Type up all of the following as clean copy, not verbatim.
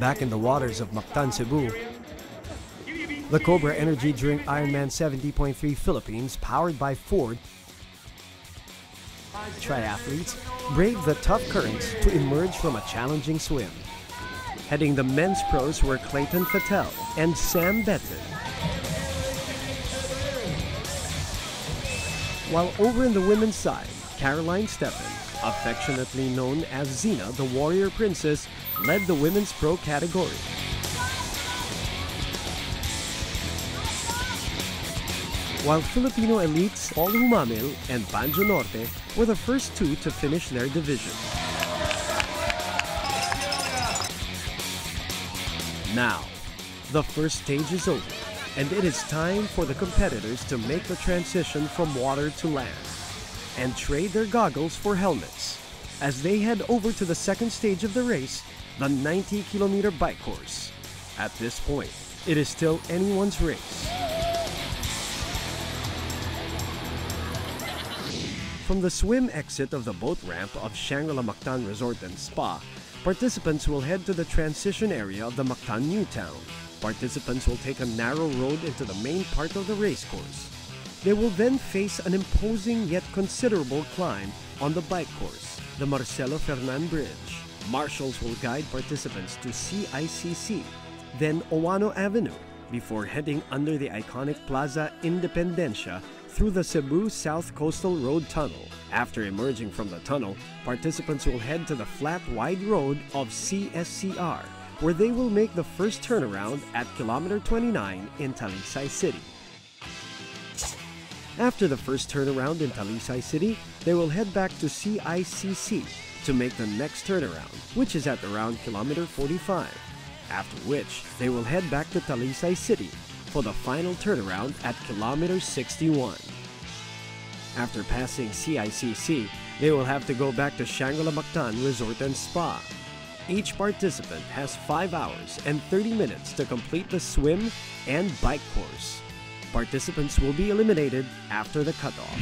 Back in the waters of Mactan, Cebu, the Cobra Energy Drink Ironman 70.3 Philippines, powered by Ford, triathletes braved the tough currents to emerge from a challenging swim. Heading the men's pros were Clayton Fattel and Sam Betton. While over in the women's side, Caroline Steffen, affectionately known as Zina, the Warrior Princess, led the women's pro category. While Filipino elites Paul Humamil and Banjo Norte were the first two to finish their division. Now, the first stage is over, and it is time for the competitors to make the transition from water to land and trade their goggles for helmets as they head over to the second stage of the race, the 90-kilometer bike course. At this point, it is still anyone's race. From the swim exit of the boat ramp of Shangri-La Mactan Resort and Spa, participants will head to the transition area of the Mactan New Town. Participants will take a narrow road into the main part of the race course. They will then face an imposing yet considerable climb on the bike course, the Marcelo Fernan Bridge. Marshals will guide participants to CICC, then Owano Avenue, before heading under the iconic Plaza Independencia through the Cebu South Coastal Road Tunnel. After emerging from the tunnel, participants will head to the flat wide road of CSCR, where they will make the first turnaround at kilometer 29 in Talisay City. After the first turnaround in Talisay City, they will head back to CICC to make the next turnaround, which is at around kilometer 45. After which, they will head back to Talisay City for the final turnaround at kilometer 61. After passing CICC, they will have to go back to Shangri-La Mactan Resort and Spa. Each participant has 5 hours and 30 minutes to complete the swim and bike course. Participants will be eliminated after the cutoff.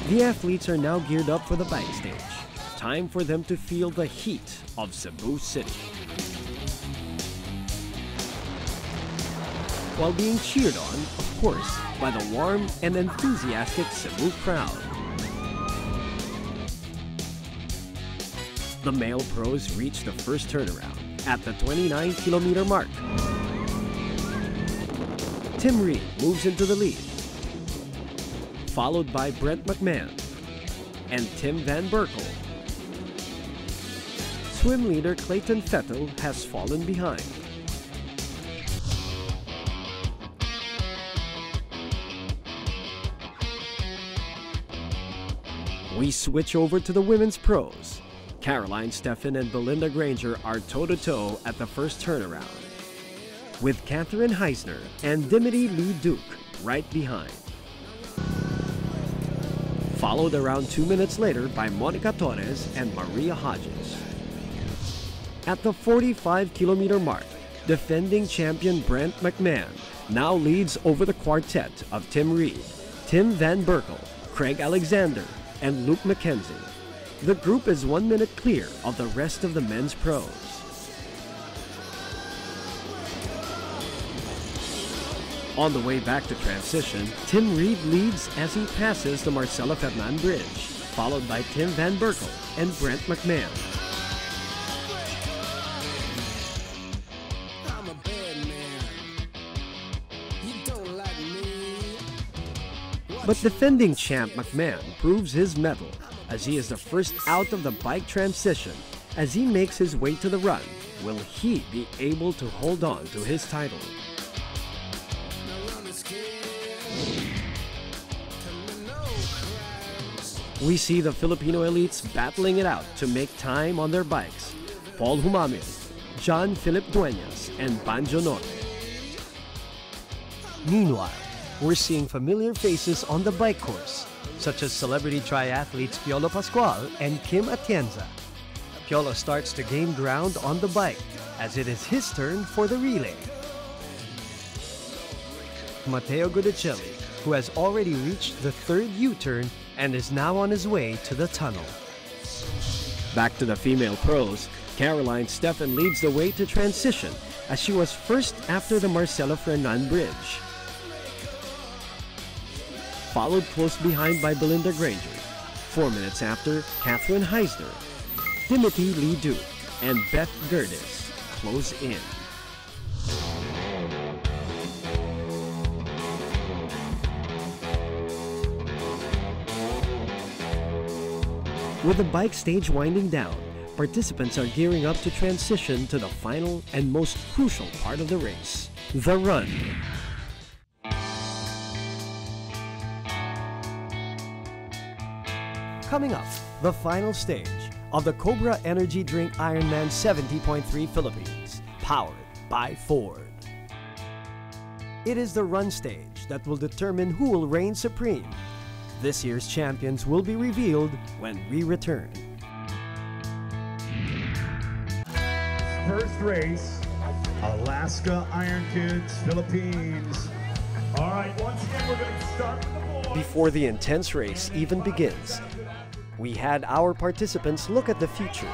The athletes are now geared up for the bike stage. Time for them to feel the heat of Cebu City, while being cheered on, of course, by the warm and enthusiastic Cebu crowd. The male pros reach the first turnaround at the 29-kilometer mark. Tim Reed moves into the lead, followed by Brent McMahon and Tim Van Berkel. Swim leader Clayton Fettel has fallen behind. We switch over to the women's pros. Caroline Steffen and Belinda Granger are toe-to-toe at the first turnaround, with Catherine Heisner and Dimity Lee Duke right behind. Followed around 2 minutes later by Monica Torres and Maria Hodges. At the 45-kilometer mark, defending champion Brent McMahon now leads over the quartet of Tim Reed, Tim Van Berkel, Craig Alexander, and Luke McKenzie. The group is 1 minute clear of the rest of the men's pros. On the way back to transition, Tim Reed leads as he passes the Marcelo Fernan Bridge, followed by Tim Van Berkel and Brent McMahon. But defending champ McMahon proves his mettle, as he is the first out of the bike transition. As he makes his way to the run, will he be able to hold on to his title? We see the Filipino elites battling it out to make time on their bikes. Paul Humamil, John Philip Dueñas, and Banjo Norte. Meanwhile, we're seeing familiar faces on the bike course, such as celebrity triathletes Piolo Pascual and Kim Atienza. Piolo starts to gain ground on the bike, as it is his turn for the relay. Mateo Gudicelli, who has already reached the third U-turn, and is now on his way to the tunnel. Back to the female pros, Caroline Stephan leads the way to transition as she was first after the Marcela Fernan Bridge. Followed close behind by Belinda Granger. 4 minutes after, Catherine Heisner, Dimity Lee Duke, and Beth Gerdes close in. With the bike stage winding down, participants are gearing up to transition to the final and most crucial part of the race, the run. Coming up, the final stage of the Cobra Energy Drink Ironman 70.3 Philippines, powered by Ford. It is the run stage that will determine who will reign supreme. This year's champions will be revealed when we return. First race, Alaska Iron Kids, Philippines. All right, once again, we're going to start with the boys. Before the intense race even begins, we had our participants look at the future.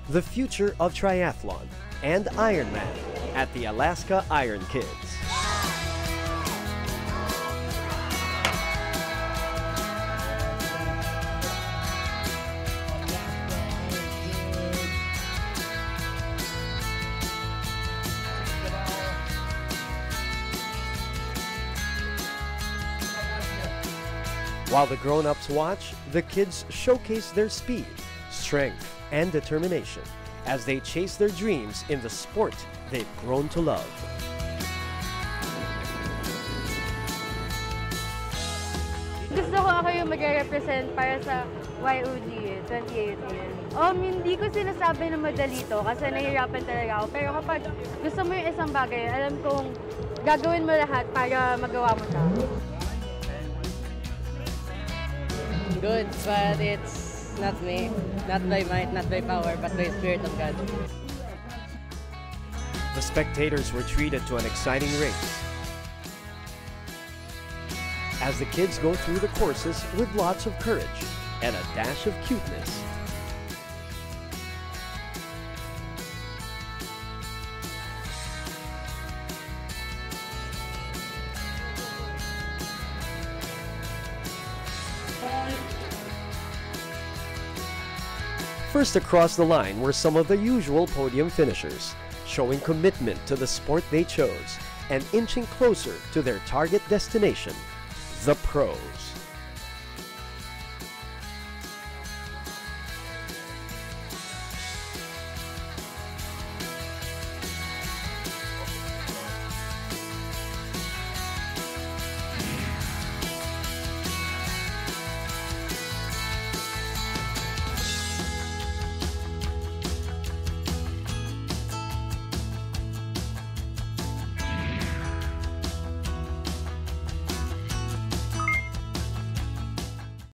The future of triathlon and Ironman at the Alaska Iron Kids. While the grown-ups watch, the kids showcase their speed, strength, and determination as they chase their dreams in the sport they've grown to love. Gusto ko ako yung mag-represent para sa YOG 2018. Hindi ko sinasabi na madali to kasi nahihirapan talaga ako. Pero kapag gusto mo yung isang bagay, alam kong gagawin mo lahat para magawa mo siya. Good, but it's not me. Not by might, not by power, but by Spirit of God. The spectators were treated to an exciting race as the kids go through the courses with lots of courage and a dash of cuteness. First across the line were some of the usual podium finishers, showing commitment to the sport they chose and inching closer to their target destination, the pros.